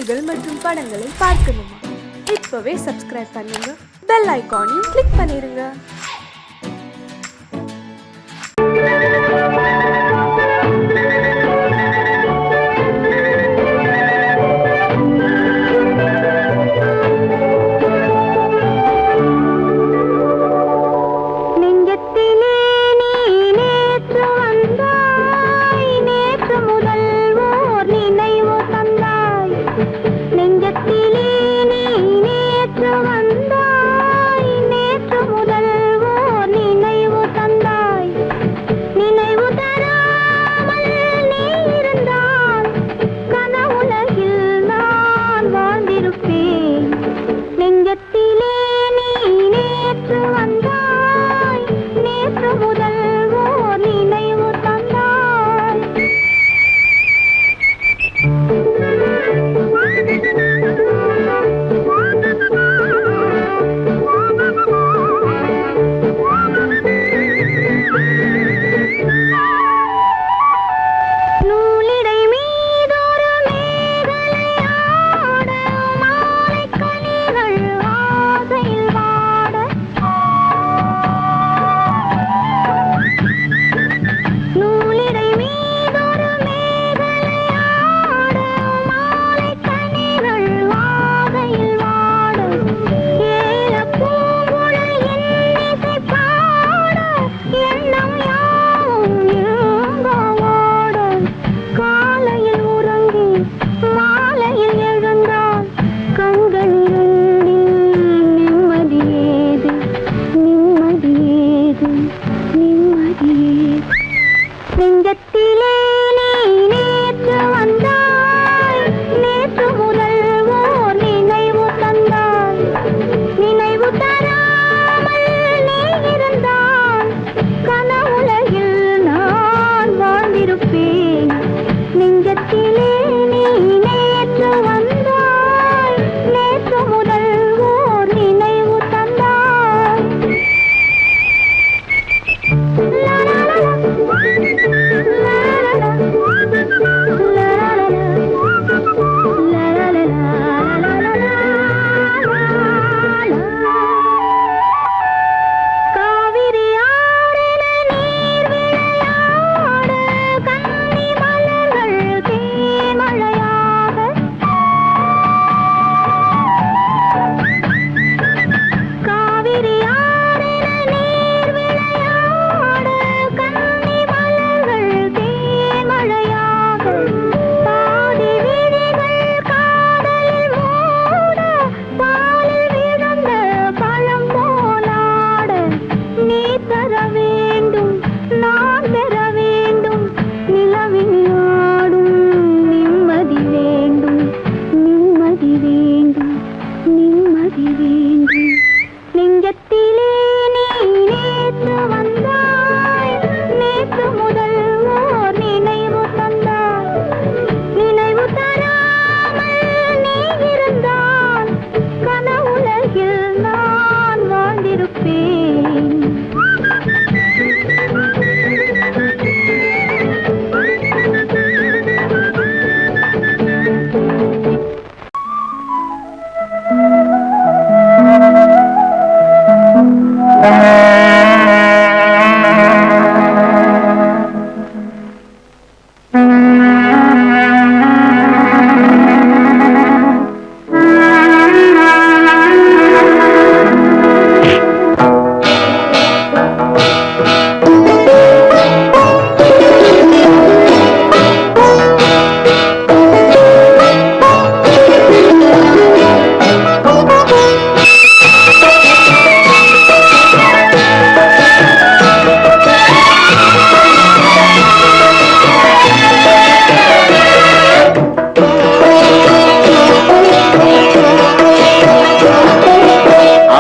செய்திகள் மற்றும் படங்களை பார்க்கணுமா? இப்பவே சப்ஸ்கிரைப் பண்ணுங்க, பெல் ஐகானையும் கிளிக் பண்ணிருங்க.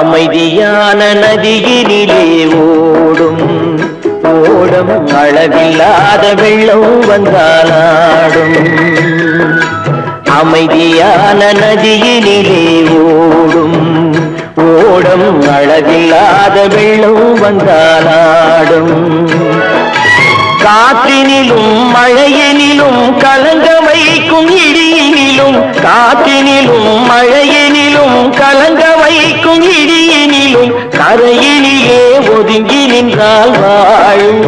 அமைதியான நதியினிலே ஓடும் ஓடம் அளவில்லாத வெள்ளம் வந்தாலாடும். அமைதியான நதியினிலே ஓடும் ஓடம் அளவில்லாத வெள்ளம் வந்தாலாடும். காற்றினிலும் மழையினிலும் கலங்க வைக்கும் இடியினிலும் வெயிலினிலும் காற்றினிலும் மழையினிலும் கலங்க வைக்கும் இடியினிலும் கரையினிலே ஒதுங்கி நின்றால் வாழும்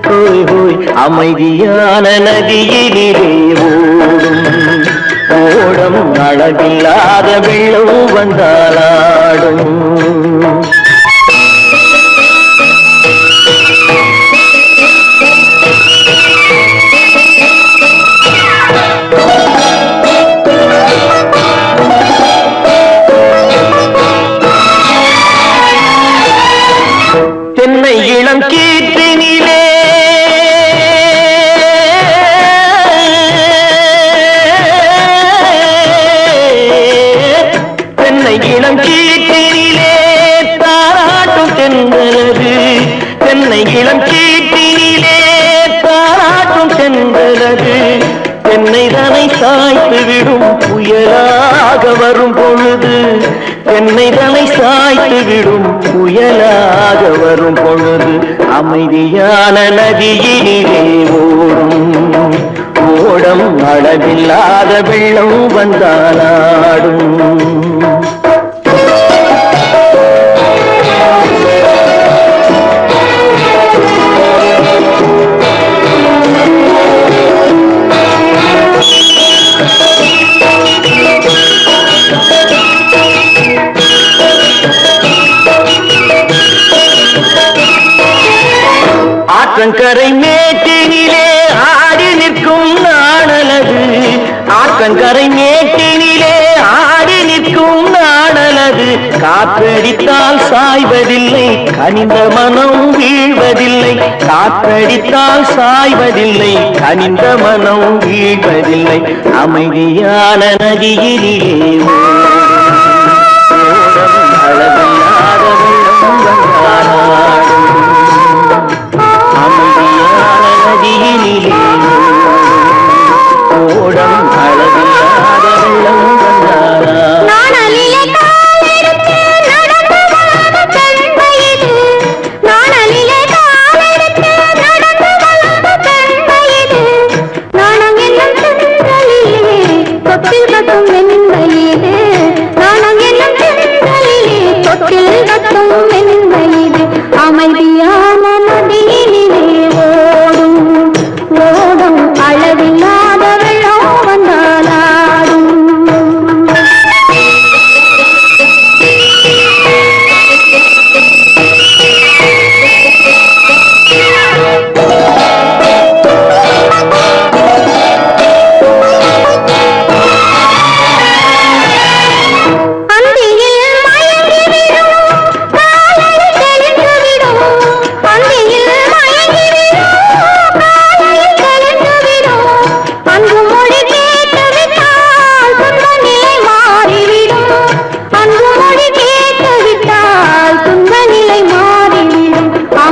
ஹோய் ஹோய் அமைதியான நதியினிலே ஓடும் ஓடம் அளவில்லாத வெள்ளம் வந்தாலாடும். தென்னை இளம் கீற்றினிலே தென்னை இளம் கீற்றினிலே தாராட்டும் தென்றலது தென்னை இளம் கீற்றினிலே தாராட்டும் தென்றலது தென்னை தனை சாய்த்து விடும் புயலாக வரும் பொழுது தென்னை தனை சாய்த்து விடும் புயலாக வரும் பொழுது அமைதியான நதியினிலே ஓடும் ஓடம் அளவில்லாத வெள்ளம் வந்தாலாடும். ஆற்றங்கரை மேட்டினிலே ஆடி நிற்கும் நாணலது ஆற்றங்கரை மேட்டினிலே ஆடி நிற்கும் நாணலது காற்றடித்தால் சாய்வதில்லை கனிந்த மனம் வீழ்வதில்லை காற்றடித்தால் சாய்வதில்லை கனிந்த மனம் வீழ்வதில்லை அமைதியான நதியிலே ஓடும் அளவில்லாத வெள்ளம் வந்தாலாடும்.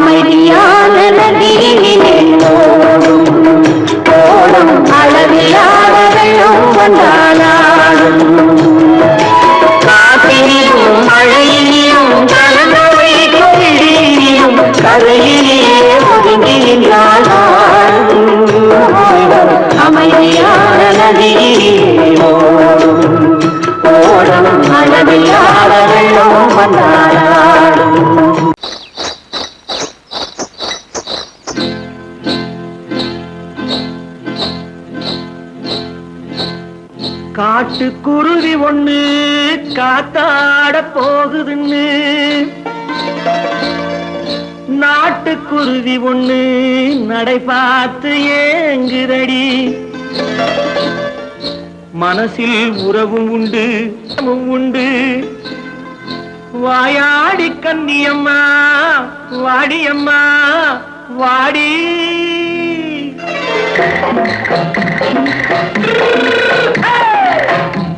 அமைதியான நதியினிலே ஓடம் அளவில்லாத வெள்ளம் வந்தாலாடும். அமைதியான நதியினிலே ஓடும் ஓடும் அளவில்லாத வெள்ளம் வந்தாலாடும். அமைதியான நதியிலே ஓடும் ஓடும் அளவில்லாத வெள்ளம் வந்தாலாடும். காட்டுக்குருவி ஒண்ணு காத்தாட போகுதுன்னு நாட்டுக்குருவி ஒண்ணு நடை பார்த்து ஏங்குதடி மனசில் உறவும் உண்டு உண்டு வாயாடி கன்னியம்மா வாடியம்மா வாடி.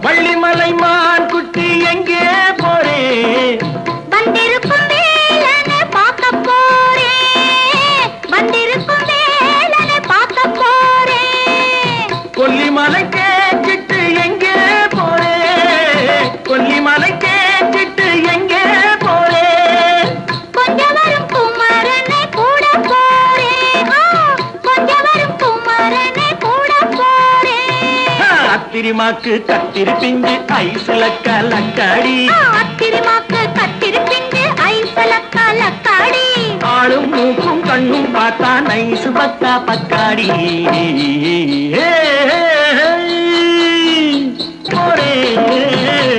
வள்ளிமலை மான் குட்டி எங்கே போறே வந்திருக்கும் வேலனை பார்க்க போறேன் வந்திருக்கும் வேலனை பார்க்க போறேன். கொல்லிமலை கேட்டுட்டு எங்கே போறே கொல்லிமலை கேட்டுட்டு எங்கே போறே கொஞ்சம் வரும் குமரனை கூட போறேன் கொஞ்சம் வரும் குமரனை கூட போறேன். அத்திரி அத்திரிமாக்கு கத்திருப்பிஞ்சு ஐசுல கலக்காடி அத்திரிமாக்கு கத்திருப்பிஞ்சு ஐசுல கலக்காடி ஆளும் மூக்கும் கண்ணும் பார்த்தா நைசு பக்கா பக்காடி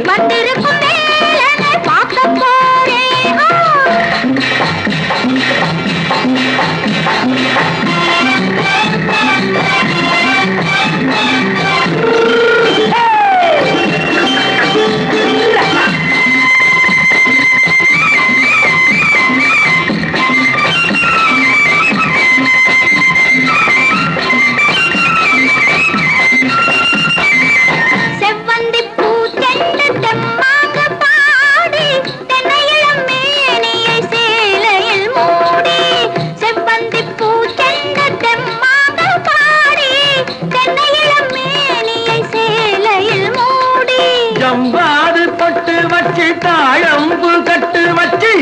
வந்திருக்கும் வேலனை பார்க்க போறேன் ஜம்பாது பொட்டு வச்சு தாழம்பு கட்டு வச்சு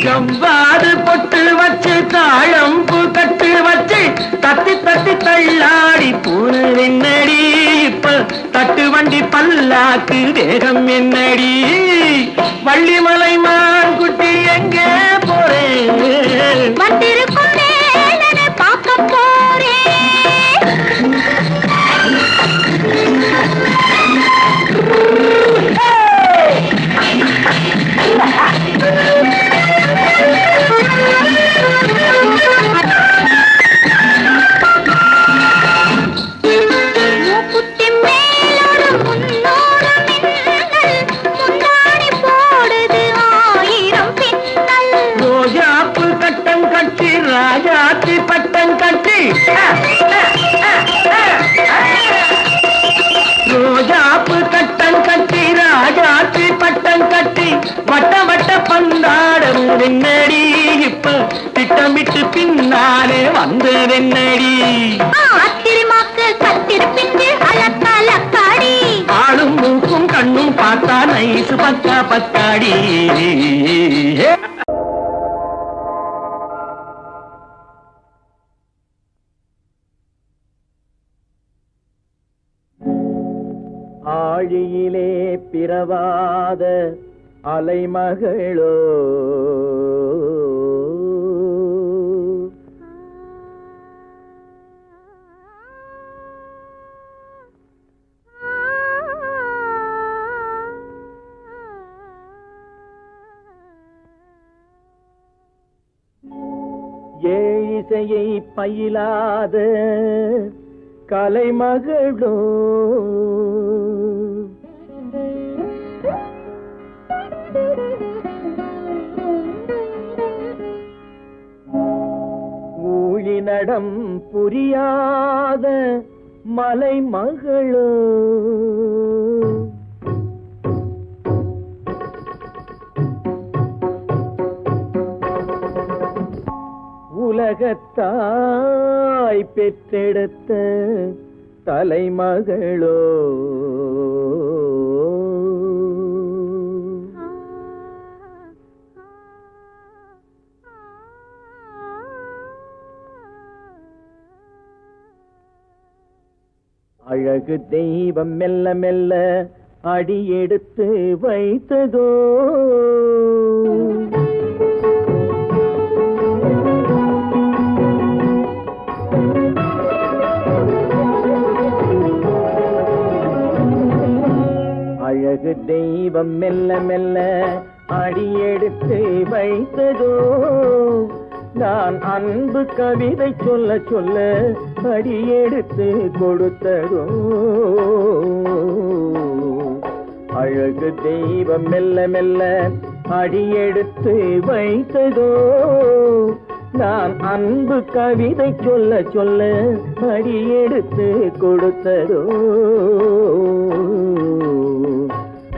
ஜம்பாது பொட்டு வச்சு தாழம்பு கட்டு வச்சு தத்தி தத்தி தள்ளாடி பூனு என்னடி இப்ப தட்டு வண்டி பல்லாக்கு வேகம் என்னடி வள்ளிமலை மான் குட்டி எங்கே போறேன் வந்திருக்கும் வேலனை பார்க்க போறேன் ரோஜாப்பு கட்டம் கட்டி ராஜாத்தி பட்டம் கட்டி ரோஜாப்பு கட்டம் கட்டி ராஜாத்தி பட்டம் கட்டி வட்ட வட்ட பந்தாடம் வெண்ணடி இப்ப திட்டமிட்டு பின்னாலே வந்து வெண்ணடி அத்திரிமாக்கு கத்திருப்பிஞ்சு அலக்காடி ஆளும் மூக்கும் கண்ணும் பார்த்தா நைசு பக்கா பத்தாடி ஆழியிலே பிறவாத அலைமகளோ ஏழிசையை பயிலாத கலைமகளோ ஊழிநடம் புரியாத மலைமகளோ உலகத்தாய் பெற்றெடுத்த தலைமகளோ அழகு தெய்வம் மெல்ல மெல்ல அடியெடுத்து வைத்ததோ அழகு தெய்வம் மெல்ல மெல்ல அடியெடுத்து வைத்ததோ நான் அன்பு கவிதை சொல்ல சொல்ல அடியெடுத்து கொடுத்ததோ அழகு தெய்வம் மெல்ல மெல்ல அடியெடுத்து வைத்ததோ நான் அன்பு கவிதை சொல்ல சொல்ல அடியெடுத்து கொடுத்ததோ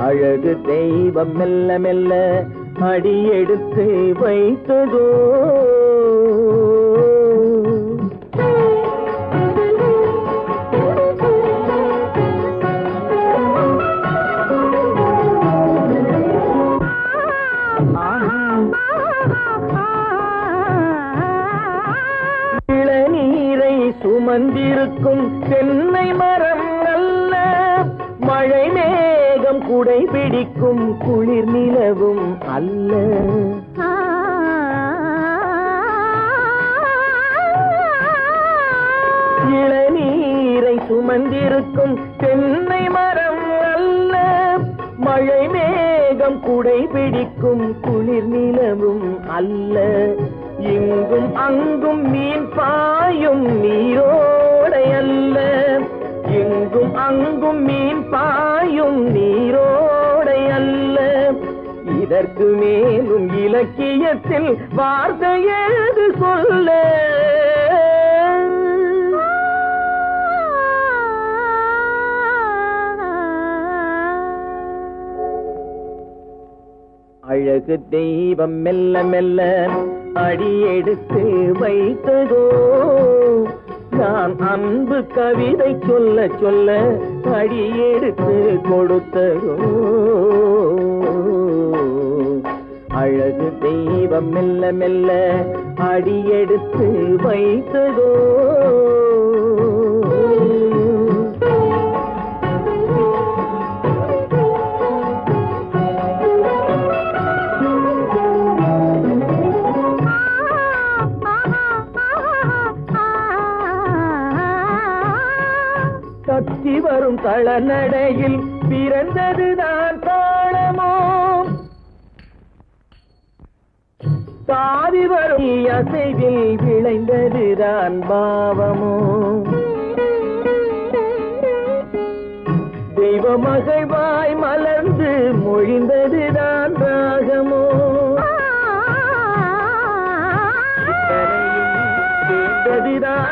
அழகு தெய்வம் மெல்ல மெல்ல அடியெடுத்து வைத்ததோ இளநீரை சுமந்திருந்த தென்னை மரம் அல்ல மழை மேகம் குடை பிடிக்கும் குளிர் நிலவும் அல்ல. இளநீரை சுமந்திருக்கும் தென்னை மரம் அல்ல மழை மேகம் குடை பிடிக்கும் குளிர் நிலவும் அல்ல. இங்கும் அங்கும் மீன் பாயும் நீரோடை அல்ல. இங்கும் அங்கும் மீன் பாயும் நீரோடை அல்ல. இதற்கு மேலும் இலக்கியத்தில் வார்த்தை ஏது சொல்ல? அழகு தெய்வம் மெல்ல மெல்ல அடியெடுத்து வைத்ததோ. நான் அன்பு கவிதை சொல்ல சொல்ல அடியெடுத்து கொடுத்ததோ. அழகு தெய்வம் மெல்ல மெல்ல அடியெடுத்து வைத்ததோ. தத்தி வரும் தளநடையில் பிறந்ததுதான் தாளமோ. தாவி வரும் அசைவில் விளைந்ததுதான் பாவமோ. தெய்வ மகிழ்வாய் மலர்ந்து மொழிந்ததுதான் ராகமோ. கேட்டதுதான்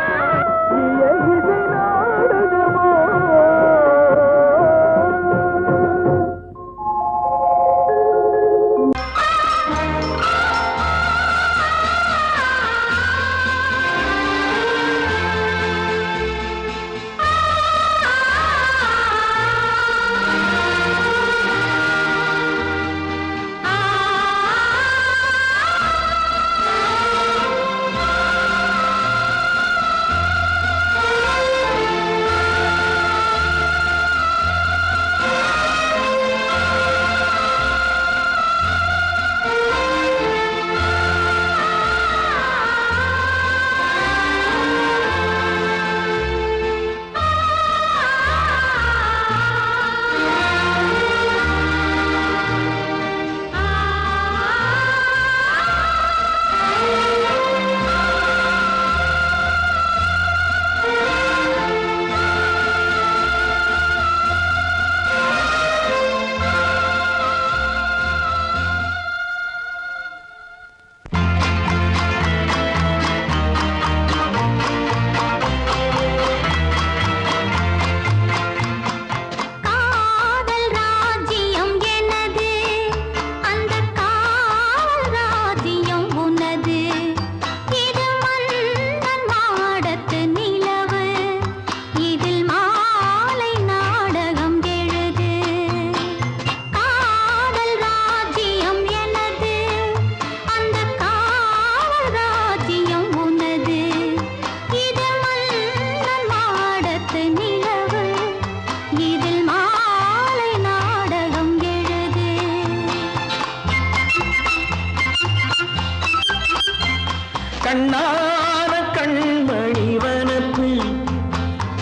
கண்ணான கண்மணி வனப்பு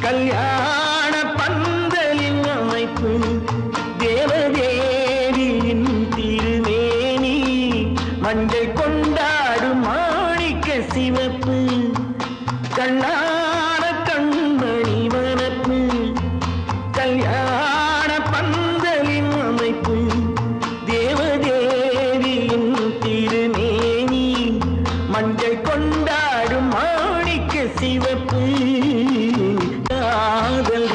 கல்யாண பந்தலின் அமைப்பு தேவதேவியின் திருமேனி மஞ்சள் கொண்டாடும் மாணிக்க சிவப்பு. கண்ணான கண்மணி வனப்பு கல்யாண பந்தலின் அமைப்பு தேவதேவியின் திருமேனி மஞ்சள் கொண்டாடும் மாணிக்க சிவப்பு. காதல்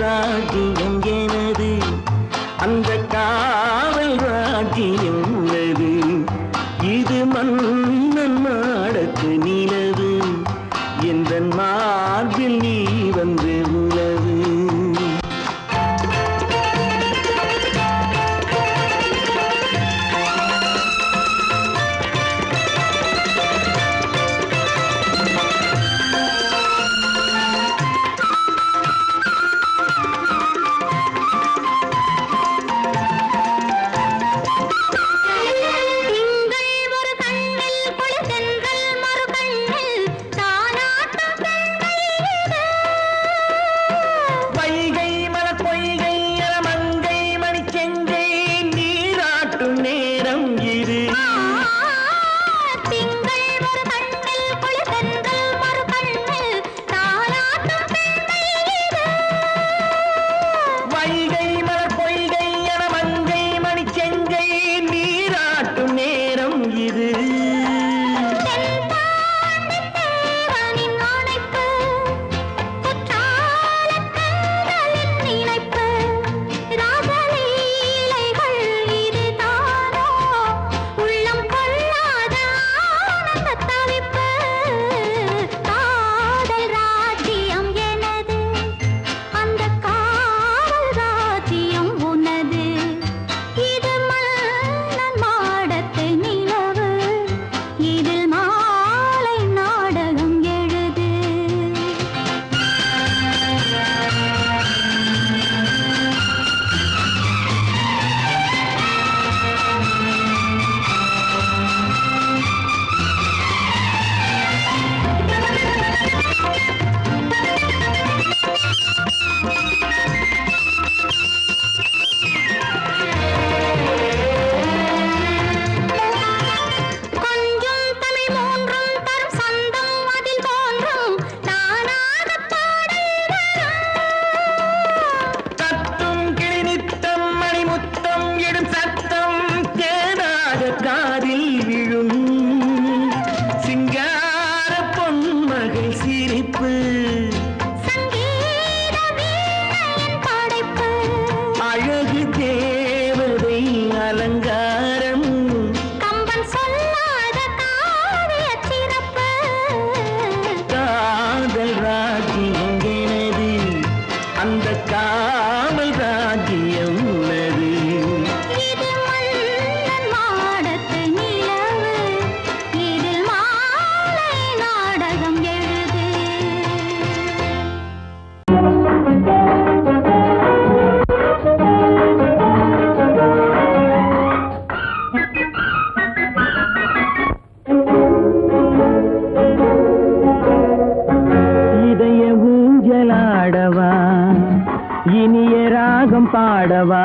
இனிய ராகம் பாடவா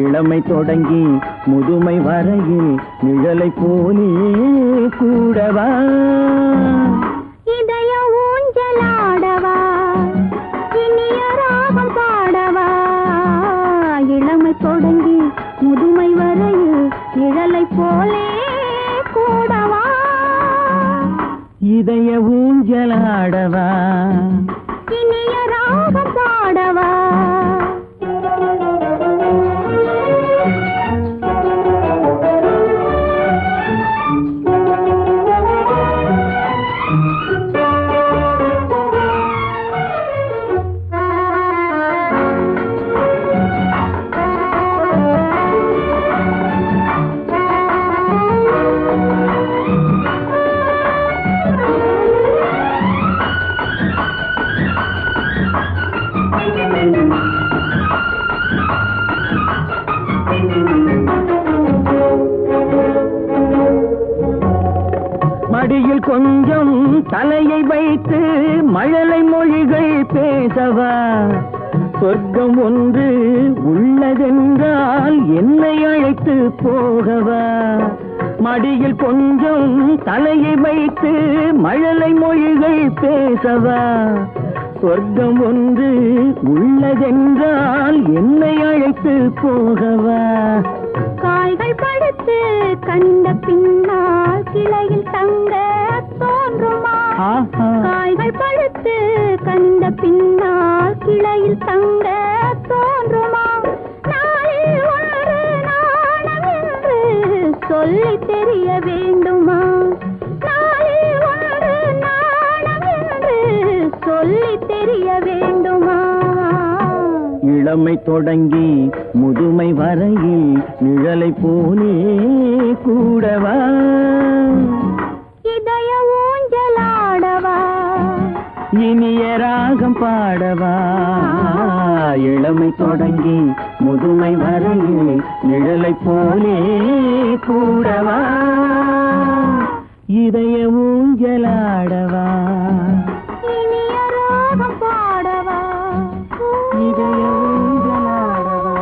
இளமை தொடங்கி முதுமை வரையில் நிழலை போலே கூடவா இதய ஊஞ்சலாடவா இனிய ராகம் பாடவா இளமை தொடங்கி முதுமை வரையில் நிழலை போலே கூடவா இதய ஊஞ்சலாடவா இனிய ராகம் பாடவா மடியில் கொஞ்சம் தலையை வைத்து மழலை மொழிகள் பேசவா சொர்க்கம் ஒன்று உள்ளதென்றால் என்னை அழைத்து போகவா மடியில் கொஞ்சம் தலையை வைத்து மழலை மொழிகள் பேசவா சொர்க்கம் ஒன்று உள்ளதென்றால் என்னை அழைத்து போகவா காய்கள் படுத்து கண்ட பின்னால் கிளையில் தங்க தோன்றுமா காய்கள் படுத்து கண்ட பின்னால் கிளையில் தங்க தோன்றுமா நாளில் ஒன்று நாணம் என்று சொல்லி தெரிய வேண்டுமா நாளில் ஒன்று நாணம் என்று சொல்லி தெரிய வேண்டுமா இளமை தொடங்கி முதுமை வரையில் நிழலை போலே கூடவா இதய ஊஞ்சலாடவா இனிய ராகம் பாடவா இளமை தொடங்கி முதுமை வரையில் நிழலை போலே கூடவா இதய ஊஞ்சலாடவா இனிய ராகம் பாடவா இதய ஊஞ்சலாடவா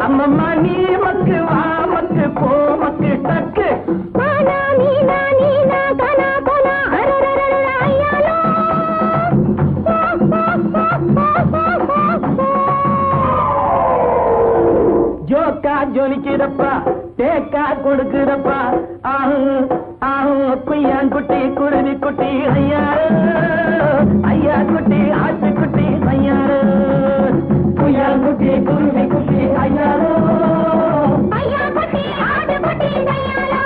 அம்மம்மா நீ மக்கு வா மக்கு போ மக்கு டக்கு மானா நீனா நீனா கனா கனா அரரரர ஐயாலோ ஜோக்கா ஜொலிக்கிறப்பா தேக்கா கொடுக்குறப்பா ஆஹு ஆஹு குய்யாங்குட்டி குருவி குட்டி ஐயாரு ஐயா குட்டி ஆட்டுக்குட்டி ஐயாரு குய்யாங்குட்டி குருவி குட்டி ஐயாரு ஐயா குட்டி ஆடு குட்டி ஐயாலோ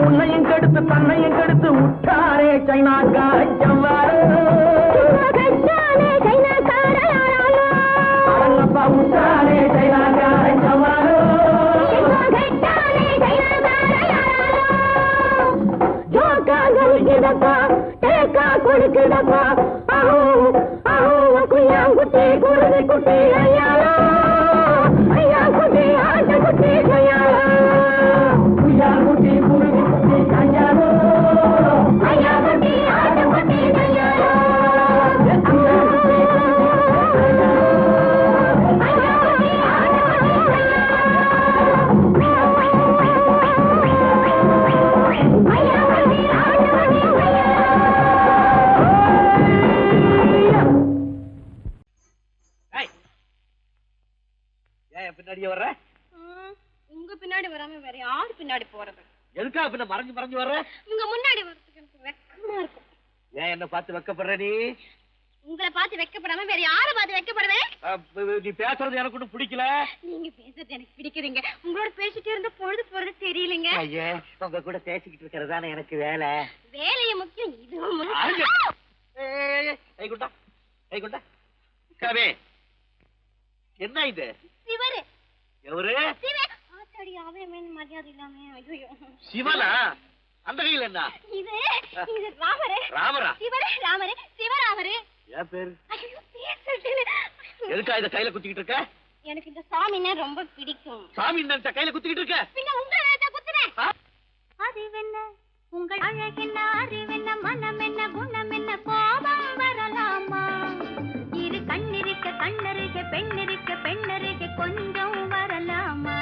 உன்னையும் கெடுத்து தன்னையும் கெடுத்து விட்டாரே சைனாக்கா விட்டாரே ஏன் பின்னாடியே வர்ற? உங்க பின்னாடி வராம வேற யாரு பின்னாடி போறது? எதுக்கா பின்ன மறைஞ்சு மறைஞ்சு வர்ற? உங்க முன்னாடி வரதுக்கு எனக்கு வெக்கமா இருக்கும். ஏன் என்ன பார்த்து வெக்கப்படுற நீ? உங்களை பார்த்து வெக்கப்படாம வேற யாரை பார்த்து வெக்கப்படுவேன்? நீ பேசுறது எனக்கு ஒன்றும் பிடிக்கல. நீங்க பேசுறது எனக்கு பிடிக்கிறீங்க. உங்களோட பேசிட்டே இருந்த பொழுது போறது தெரியலங்க. ஐயே, உங்க கூட பேசிக்கிட்டு இருக்கிறதானே எனக்கு வேலை. வேலைய முக்கியம், இதுவும் ஆங்க. முக்கியம். கவே, என்ன இது? சிவரு. எவரு? ஆத்தாடி, அவன் மேல மரியாதை இல்லாம. ஐயோ, சிவனா? அந்த கையில் என்ன? இது ராமரு. ராமரா? சிவரு ராமரு, சிவராமரு. ஏன் பேரு? ஐயோ, பேசுறது. எதுக்கா இத கையில குத்திக்கிட்டு இருக்க? எனக்கு இந்த சாமின்னா ரொம்ப பிடிக்கும். சாமி நினைச்ச கையில குத்திக்கிட்டு இருக்க? பின்ன உங்களை நினைச்சா குத்துறேன். அறிவென்ன உங்கள் அழகென்ன, அறிவென்ன மனம் என்ன, குணம் என்ன, கோபம் வரலாமா? இரு கண்ணிருக்க கண்ணருக, பெண்ணிருக்க பெண்ணருக, கொஞ்சம் வரலாமா?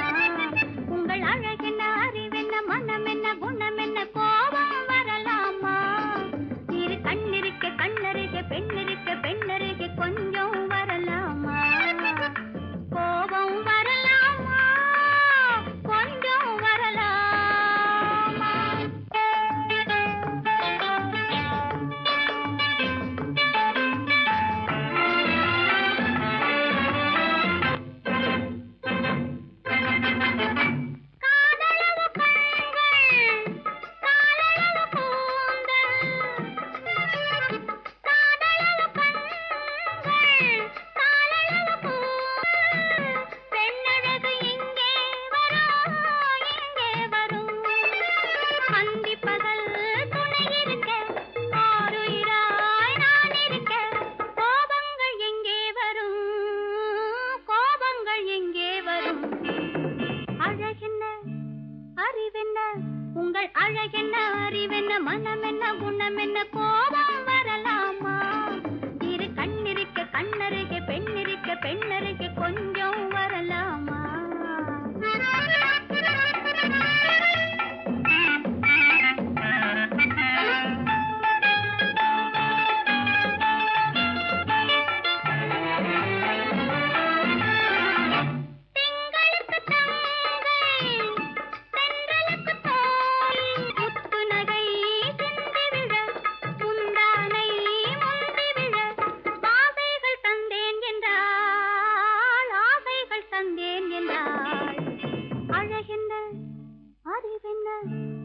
உங்கள் அழகென்ன, அறிவென்ன மனம் என்ன, குணம் என்ன, கோபம் வரலாமா? இரு கண்ணிருக்க கண்ணருக, பெண்ணிருக்க பெண்ணருக, கொஞ்சம் வரலாமா? கோபம் வரலாமா? கொஞ்சம் வரலாமா? காதலவு கண்கள், காலளவு கூந்தல். காதலவு கண்கள், காலளவு கூந்தல். பெண்ணழகு இங்கே வரும், இங்கே வரும். அந்தி பகல் துணை இருக்க, ஆருயிராய் நான் இருக்க. கோபங்கள் எங்கே வரும், கோபங்கள் எங்கே வரும்? அழகென்ன, அறிவென்ன, உங்கள் அழகென்ன, அறிவென்ன, மனம் என்ன, குணம் என்ன, கோபம் வரலாமா? இரு கண்ணிருக்க கண்ணருக, பெண்ணிருக்க பெண்ணருக, கொஞ்சம் வரலாமா? திங்களுக்கு தங்கை, தென்றலுக்கு தோல். முத்து நகை சிந்தி விழ, முந்தானை முந்தி விழ. ஆசைகள் தந்தேன் என்றாள், ஆசைகள் தந்தேன் என்றாள். அழகென்ன, அறிவென்ன,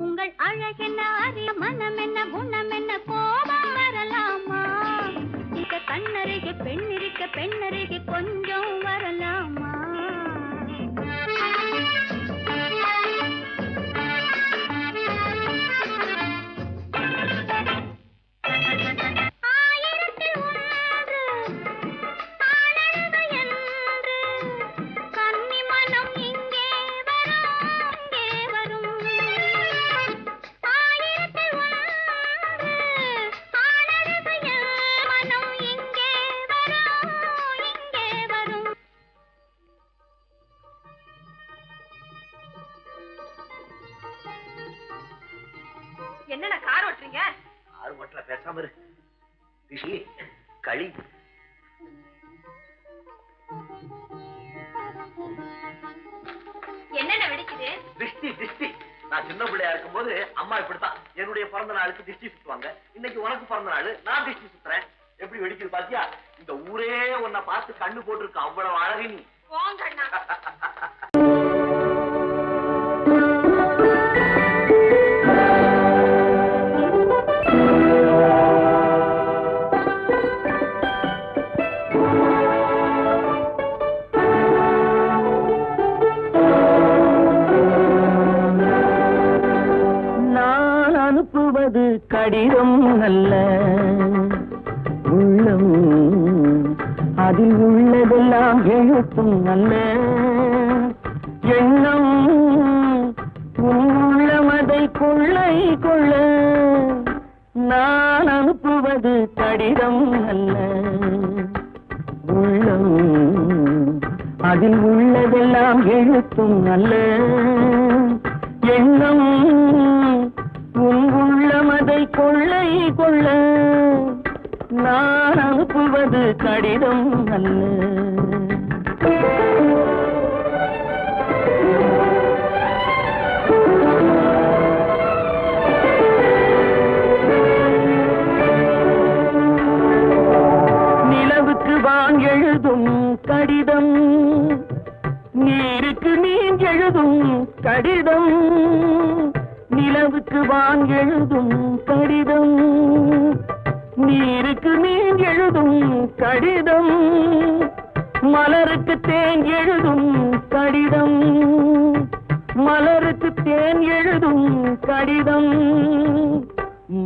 உங்கள் அழகென்ன, அறி மனம் என்ன, குணம் என்ன, கோபம் வரலாமா? இத கண்ணருக, பெண்ணிருக்க பெண்ணருக, கொஞ்சம் வரலாமா? ஆயிரத்தில் ஒன்று ஆனழகு என்று, கன்னி மனம் இங்கே வரும், இங்கே வரும். ஆயிரத்தில் ஒன்று ஆனழகு என்று, மனம் இங்கே வரும், இங்கே வரும். என்னடா கார் ஓட்டுறீங்க? ஆறு மட்டல பேசாம இரு. திஷி, களி. என்னென்ன வெடிக்குது? திஷ்டி திஷ்டி. நான் சின்ன பிள்ளையா இருக்கும்போது அம்மா இப்படித்தான் என்னுடைய பிறந்த நாளுக்கு திஷ்டி சுத்துவாங்க. இன்னைக்கு உனக்கு பிறந்த நாள், நான் திஷ்டி சுத்துறேன். எப்படி வெடிக்குது பாத்தியா? இந்த ஊரே உன்னை பார்த்து கண்ணு போட்டுருக்கு, அவ்வளவு அழகு நீ. போங்கண்ணா. நான் அனுப்புவது கடிதம் அல்ல, உள்ளம் அதில் உள்ளதெல்லாம் எழுத்தும் அல்ல. எண்ணம் உன் உள்ளமதை கொள்ளை கொள்ள. நான் அனுப்புவது கடிதம் அல்ல, உள்ளம் அதில் உள்ளதெல்லாம் எழுத்தும் அல்ல. எண்ணம் உன் உள்ளமதை கொள்ளை கொள்ள. நான் அனுப்புவது கடிதம் அல்ல. நீருக்கு நீர் எழுதும் கடிதம், நிலவுக்கு வான் எழுதும் கடிதம். நீருக்கு நீர் எழுதும் கடிதம், மலருக்கு தேன் எழுதும் கடிதம். மலருக்கு தேன் எழுதும் கடிதம்,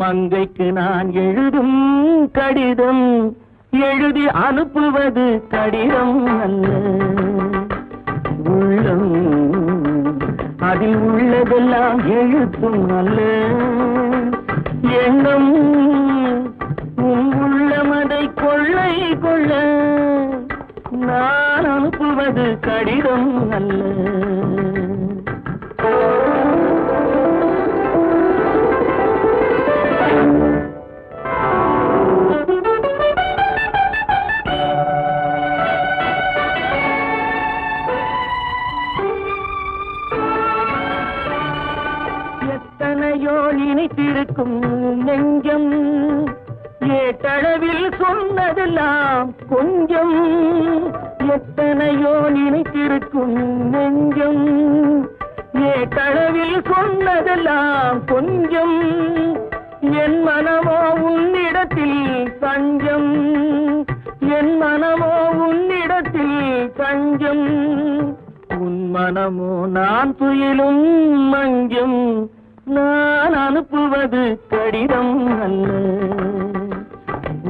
மங்கைக்கு நான் எழுதும் கடிதம். எழுதி அனுப்புவது கடிதம் அல்ல, உள்ளம் அதில் உள்ளதெல்லாம் எழுத்தும் அல்ல. எண்ணம் உன் உள்ளமதை கொள்ளை கொள்ள, நான் அனுப்புவது கடிதம் அல்ல. எத்தனையோ நினைத்திருக்கும் நெஞ்சம், ஏட்டளவில் சொன்னதெல்லாம் கொஞ்சம். எத்தனையோ நினைத்திருக்கும் நெஞ்சம், ஏட்டளவில் சொன்னதெல்லாம் கொஞ்சம். என் மனமோ உன்னிடத்தில் தஞ்சம், என் மனமோ உன்னிடத்தில் தஞ்சம். உன் மனமோ நான் துயிலும் மஞ்சம், நான் அனுப்புவது கடிதம் அல்ல.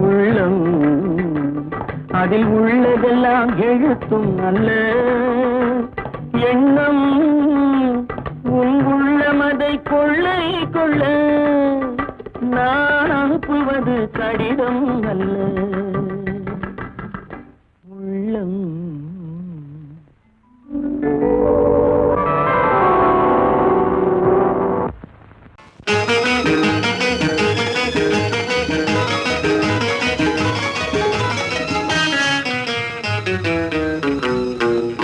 உள்ளம் அதில் உள்ளதெல்லாம் எழுத்தும் அல்ல. எண்ணம் உன் உள்ளமதை கொள்ளை கொள்ள, நான் அனுப்புவது கடிதம் அல்ல. உள்ளம்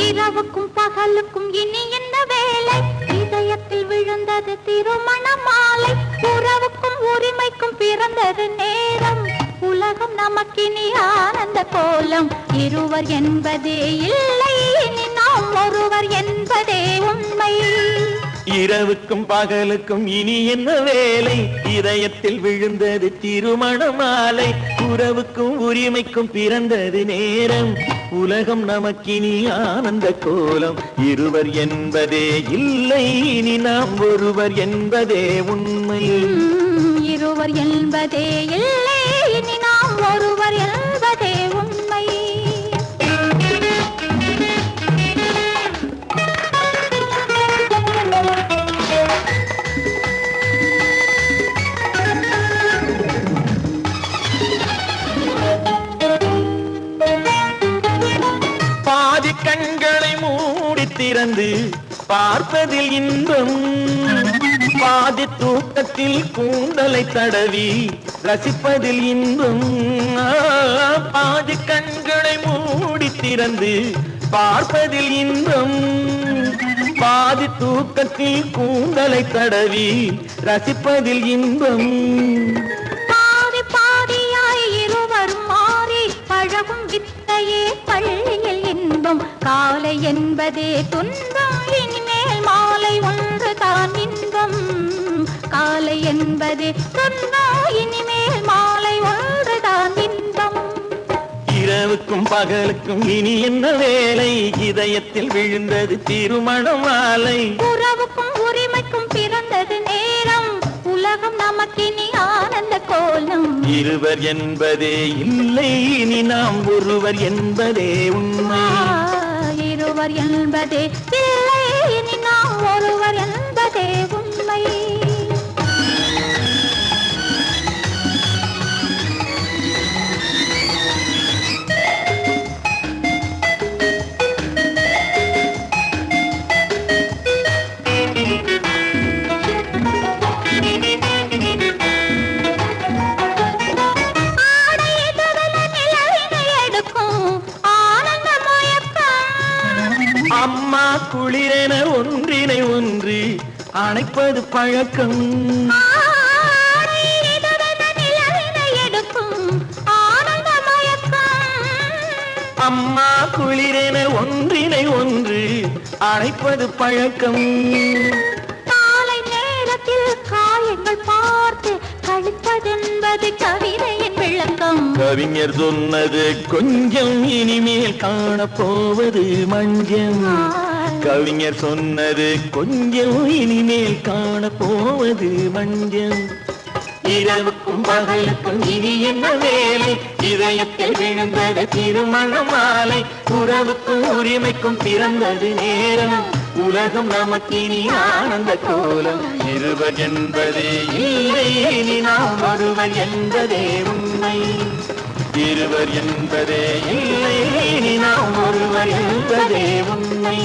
இரவுக்கும் பகலுக்கும் இனி என்ன வேலை? இதயத்தில் விழுந்தது திருமண மாலை. உறவுக்கும் உரிமைக்கும் பிறந்தது நேரம். உலகம் நமக்கினி ஆனந்த கோலம். இருவர் என்பதே இல்லை, இனி நாம் ஒருவர் என்பதே உண்மை. இரவுக்கும் பகலுக்கும் இனி என்ன வேலை? இதயத்தில் விழுந்தது திருமண மாலை. உறவுக்கும் உரிமைக்கும் பிறந்தது நேரம். உலகம் நமக்கினி ஆனந்த கோலம். இருவர் என்பதே இல்லை, இனி நாம் ஒருவர் என்பதே உண்மை. இருவர் என்பதே இல்லை, இனி நாம் ஒருவர் என்பதே உண்மை. பாதி கண்களை மூடி திறந்து பார்ப்பதில் இன்பம், பாதி தூக்கத்தில் கூந்தலை தடவி ரசிப்பதில் இன்பம். பாதி கண்களை மூடி திறந்து பார்ப்பதில் இன்பம், பாதி தூக்கத்தில் கூந்தலை தடவி ரசிப்பதில் இன்பம். பாதி பாதியாய் இருவரும் மாறி பழகும் வித்தையே பள்ளியில் இன்பம். காலை என்பதே துன்பம், இனிமேல் மாலை ஒன்று தான் இன்பம். காலை என்பதே துன்பம், இனிமேல் மாலை ஒன்று தான் இன்பம். இரவுக்கும் பகலுக்கும் இனி என்ன வேலை? இதயத்தில் விழுந்தது திருமண மாலை. உறவுக்கும் உரிமைக்கும் பிறந்தது நேரம். உலகம் நமக்கினி ஆனந்த கோலம். இருவர் என்பதே இல்லை, இனி நாம் ஒருவர் என்பதே உண்மை. இருவர் என்பதே இல்லை, இனி நாம் ஒருவர் என்பதே உண்மை. அம்மா குளிரென ஒன்றினை ஒன்று அணைப்பது பழக்கம். அம்மா குளிரென ஒன்றினை ஒன்று அழைப்பது பழக்கம். காலை நேரத்தில் காயங்கள் பார்த்து கழிப்பதென்பது கவிதையின் விளக்கம். கவிஞர் சொன்னது கொஞ்சம், இனிமேல் காணப்போவது மஞ்சம். கவிஞர் சொன்னது கொஞ்சம், இனிமேல் காணப்போவது மஞ்சம். இரவுக்கும் பகலுக்கும் இனி என்ன வேலை, இதயத்தில் விழுந்தது திருமண மாலை. உறவுக்கும் உரிமைக்கும் பிறந்தது நேரம், உலகம் நமக்கினி ஆனந்த கோலம். இருவர் என்பதே இல்லை, இனி நாம் ஒருவர் என்பதே உண்மை. இருவர் என்பதே இல்லை, இனி நாம் ஒருவர் என்பதே உண்மை.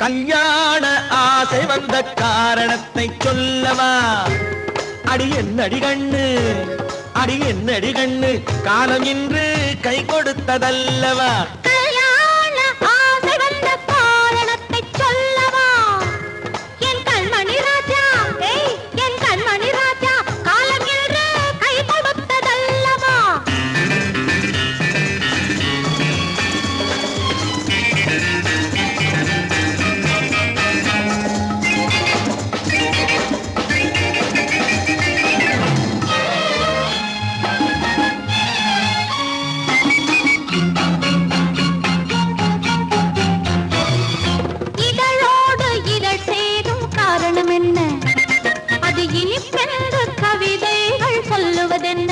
கல்யாண ஆசை வந்த காரணத்தை சொல்லவா? அடி என்னடி கண்ணு, அடி என்னடி கண்ணு, காலம் இன்று கை கொடுத்ததல்லவா? கல்யாண ஆசை வந்த காரணத்தை சொல்லவா? என் கண்மணி ராஜா, என் கண்மணி ராஜா, காலம் இன்று கை கொடுத்ததல்லவா? இதழோடு இதழ் சேரும் காரணம் என்ன? அது இனிப்பென்று கவிதைகள் சொல்லுவதென்ன?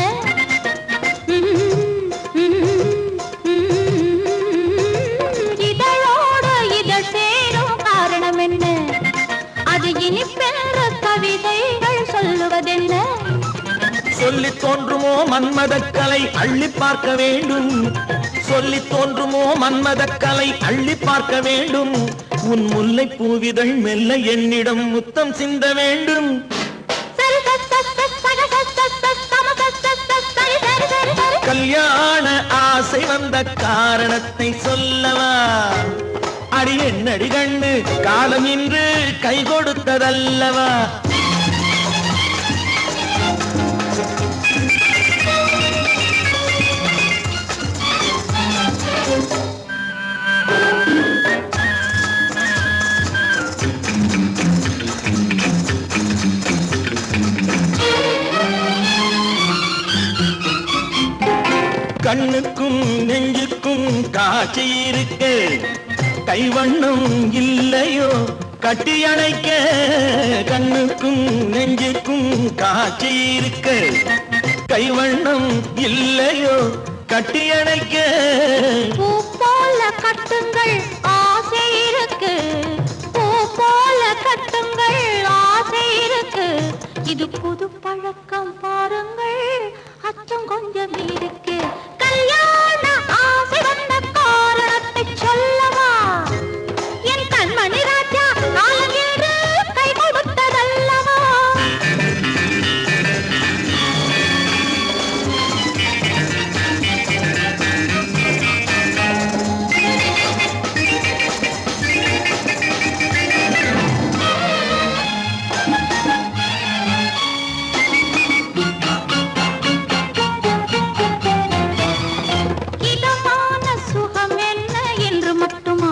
இதழோடு இதழ் சேரும் காரணம் என்ன? அது இனிப்பென்று கவிதைகள் சொல்லுவதென்ன? சொல்லி தோன்றுமோ மன்மதக்கலை அள்ளி பார்க்க வேண்டும். சொல்லி தோன்றுமோ மன்மதக்கலை அள்ளி பார்க்க வேண்டும். உன் முல்லை பூவிதழ் மெல்ல என்னிடம் முத்தம் சிந்த வேண்டும். கல்யாண ஆசை வந்த காரணத்தை சொல்லவா? அடி என்னடி கண்ணு, காலம் இன்று கை கொடுத்ததல்லவா? கண்ணுக்கும் நெஞ்சுக்கும் காட்சி இருக்கு, கைவண்ணம் இல்லையோ கட்டி அணைக்க. கண்ணுக்கும் நெஞ்சுக்கும் காட்சி இருக்கு, கைவண்ணம் இல்லையோ கட்டி அணைக்க. பூ போல கட்டுங்கள் ஆசை இருக்கு, பூ போல கட்டுங்கள் ஆசை இருக்கு. இது புது பழக்கம் பாருங்கள், அச்சம் கொஞ்சம் இருக்கு. கல்யாண ஆசை வந்த காரணத்தை சொல்லவா? என் கண்மணி ராஜா, காலம் என்று கை கொடுத்ததல்லவா? இதமான சுகம் என்ன என்று மட்டுமா?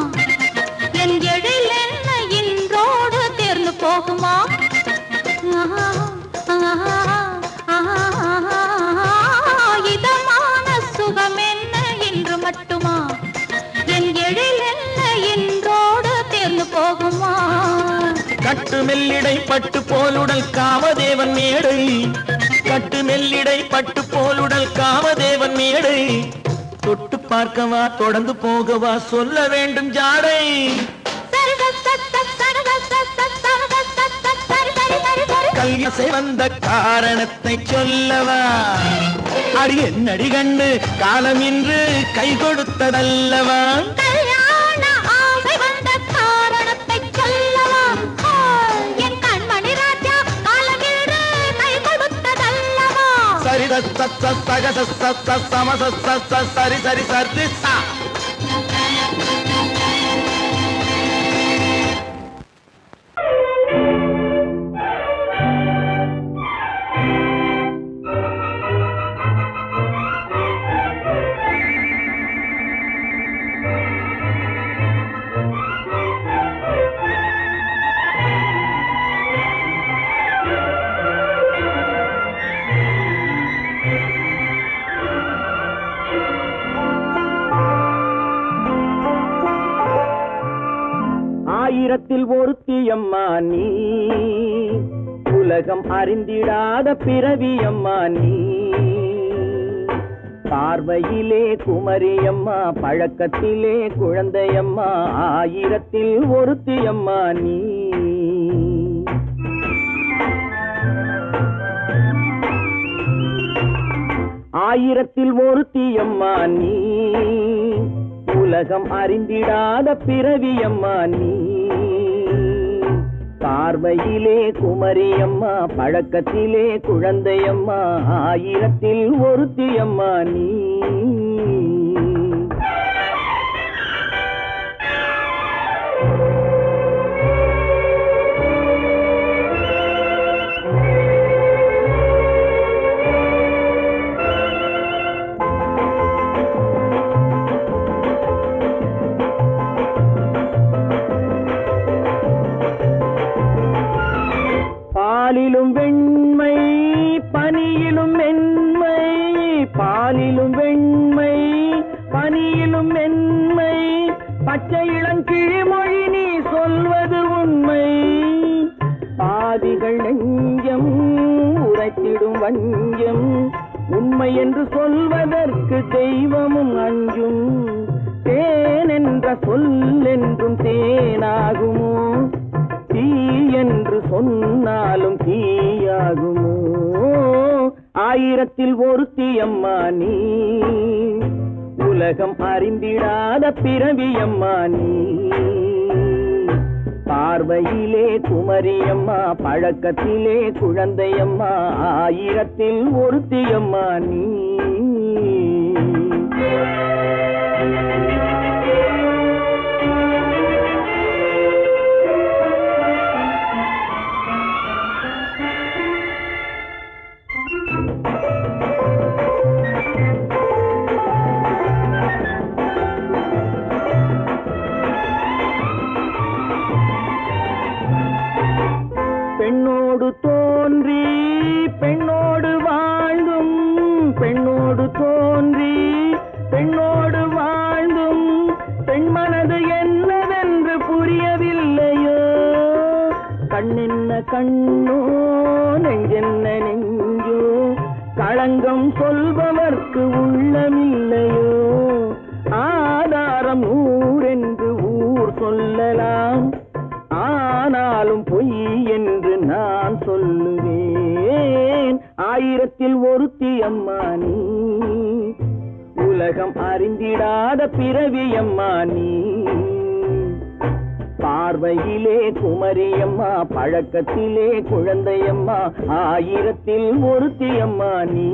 என் எழில் என்ன இன்றோடு தேர்ந்து போகுமா? இதமான சுகம் என்ன என்று மட்டுமா? என் எழில் என்ன இன்றோடு தேர்ந்து போகுமா? கட்டு மெல்லிடை பட்டு போலுடல் காமதேவன் மேடை, கட்டு மெல்லிடை பட்டு போலுடல் காமதேவன் மேடை. தொட்டு பார்க்கவா தொடர்ந்து போகவா சொல்ல வேண்டும் ஜாடை. கல்யாசை வந்த காரணத்தை சொல்லவா? அடி என்னடி கண்டு, காலம் இன்று கை கொடுத்ததல்லவா? கல்யாண ஆசை வந்த காரணத்தை சொல்லவா? என் கண்மணி ராஜா, காலம் என்று கை கொடுத்ததல்லவா? சரி சக சம சரி சரி சரி சா. ஆயிரத்தில் ஒருத்தியம்மா நீ, உலகம் அறிந்திடாத பிறவியம்மா நீ. பார்வையிலே குமரியம்மா, பழக்கத்திலே குழந்தையம்மா, ஆயிரத்தில் ஒருத்தியம்மா நீ. ஆயிரத்தில் ஒருத்தியம்மா நீ, உலகம் அறிந்திடாத பிறவியம்மா நீ. பார்வையிலே குமரியம்மா, பழக்கத்திலே குழந்தையம்மா, ஆயிரத்தில் ஒருத்தியம்மா நீ. பாலிலும் வெண்மை பனியிலும் மென்மை, பாலிலும் வெண்மை பனியிலும் மென்மை, பச்சை இளங்கிழிமொழி நீ சொல்வது உண்மை. பாதிகள் நெஞ்சம் உரைத்திடும் வஞ்சம், உண்மை என்று சொல்வதற்கு தெய்வமும் அஞ்சும். தேன் என்ற சொல் என்றும் தேனாகுமோ, தீ என்று சொன்னாலும் தீயாகுமோ. ஆயிரத்தில் ஒருத்தியம்மா நீ, உலகம் அறிந்திடாத பிறவியம்மா நீ. பார்வையிலே குமரியம்மா, பழக்கத்திலே குழந்தையம்மா, ஆயிரத்தில் ஒருத்தியம்மா நீ. பெண்ணோடு தோன்றி பெண்ணோடு வாழ்ந்தும், பெண்ணோடு தோன்றி பெண்ணோடு வாழ்ந்தும், பெண் மனது என்னவென்று புரியவில்லையோ. கண்ணென்ன கண்ணோ, நெஞ்சென்ன நெஞ்சோ, களங்கம் சொல்பவர்க்கு உள்ளமில்லையோ. ஆதாரம் ஊரென்று ஊர் சொல்லலாம், ஆனாலும் பொய் என்று நான் சொல்லுவேன். ஆயிரத்தில் ஒருத்தியம்மா நீ, உலகம் அறிந்திடாத பிறவியம்மா நீ. பார்வையிலே குமரியம்மா, பழக்கத்திலே குழந்தையம்மா, ஆயிரத்தில் ஒருத்தியம்மா நீ.